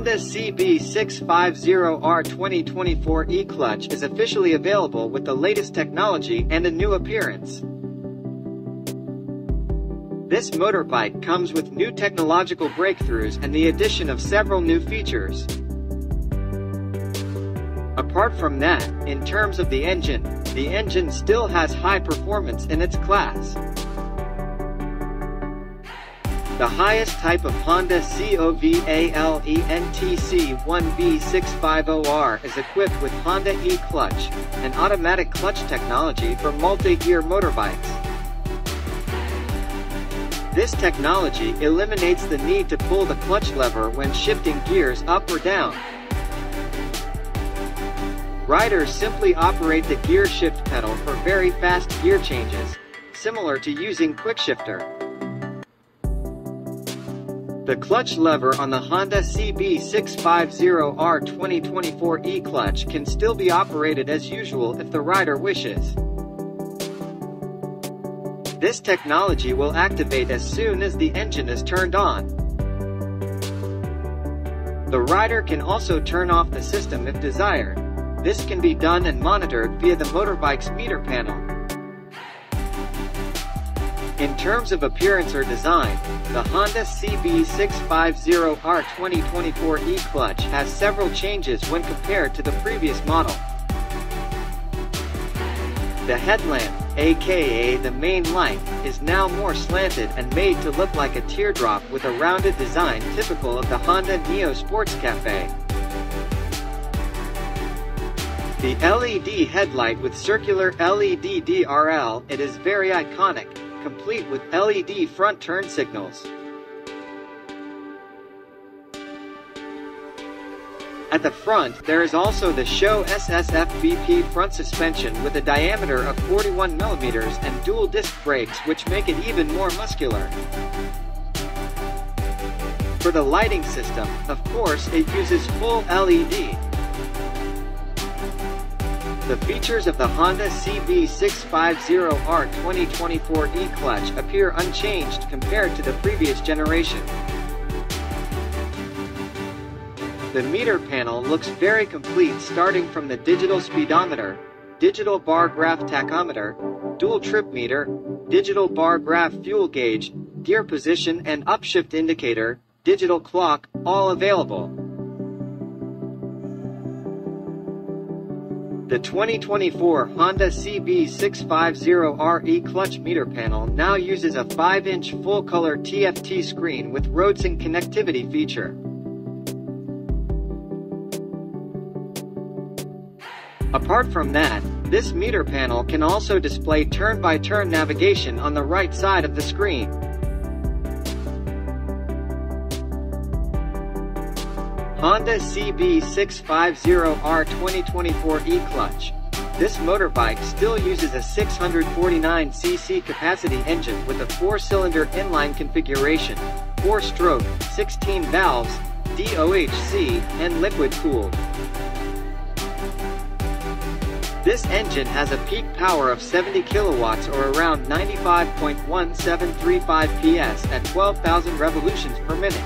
Honda CB650R 2024 e-clutch is officially available with the latest technology and a new appearance. This motorbike comes with new technological breakthroughs and the addition of several new features. Apart from that, in terms of the engine still has high performance in its class. The highest type of Honda COVALENTC 1B650R is equipped with Honda e-clutch, an automatic clutch technology for multi-gear motorbikes. This technology eliminates the need to pull the clutch lever when shifting gears up or down. Riders simply operate the gear shift pedal for very fast gear changes, similar to using QuickShifter. The clutch lever on the Honda CB650R 2024 e-clutch can still be operated as usual if the rider wishes. This technology will activate as soon as the engine is turned on. The rider can also turn off the system if desired. This can be done and monitored via the motorbike's meter panel. In terms of appearance or design, the Honda CB650R 2024 e-clutch has several changes when compared to the previous model. The headlamp, aka the main light, is now more slanted and made to look like a teardrop with a rounded design typical of the Honda Neo Sports Cafe. The LED headlight with circular LED DRL, it is very iconic, complete with LED front turn signals. At the front, there is also the Show SSFBP front suspension with a diameter of 41 mm and dual disc brakes which make it even more muscular. For the lighting system, of course, it uses full LED. The features of the Honda CB650R 2024 e-clutch appear unchanged compared to the previous generation. The meter panel looks very complete, starting from the digital speedometer, digital bar graph tachometer, dual trip meter, digital bar graph fuel gauge, gear position and upshift indicator, digital clock, all available. The 2024 Honda CB650R e-clutch meter panel now uses a 5-inch full-color TFT screen with roadsync connectivity feature. Apart from that, this meter panel can also display turn-by-turn navigation on the right side of the screen. Honda CB650R 2024 e-clutch. This motorbike still uses a 649cc capacity engine with a 4-cylinder inline configuration, 4-stroke, 16 valves, DOHC, and liquid-cooled. This engine has a peak power of 70 kilowatts or around 95.1735 PS at 12,000 revolutions per minute.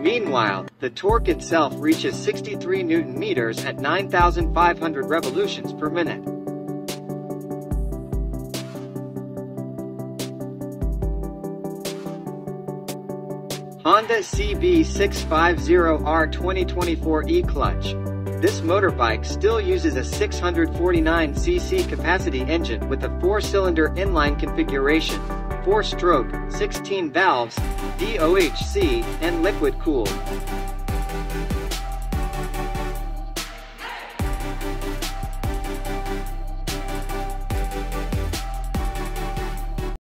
Meanwhile, the torque itself reaches 63 Nm at 9,500 revolutions per minute. Honda CB650R 2024 e-clutch. This motorbike still uses a 649cc capacity engine with a 4-cylinder inline configuration, 4-stroke, 16 valves, DOHC, and liquid-cooled.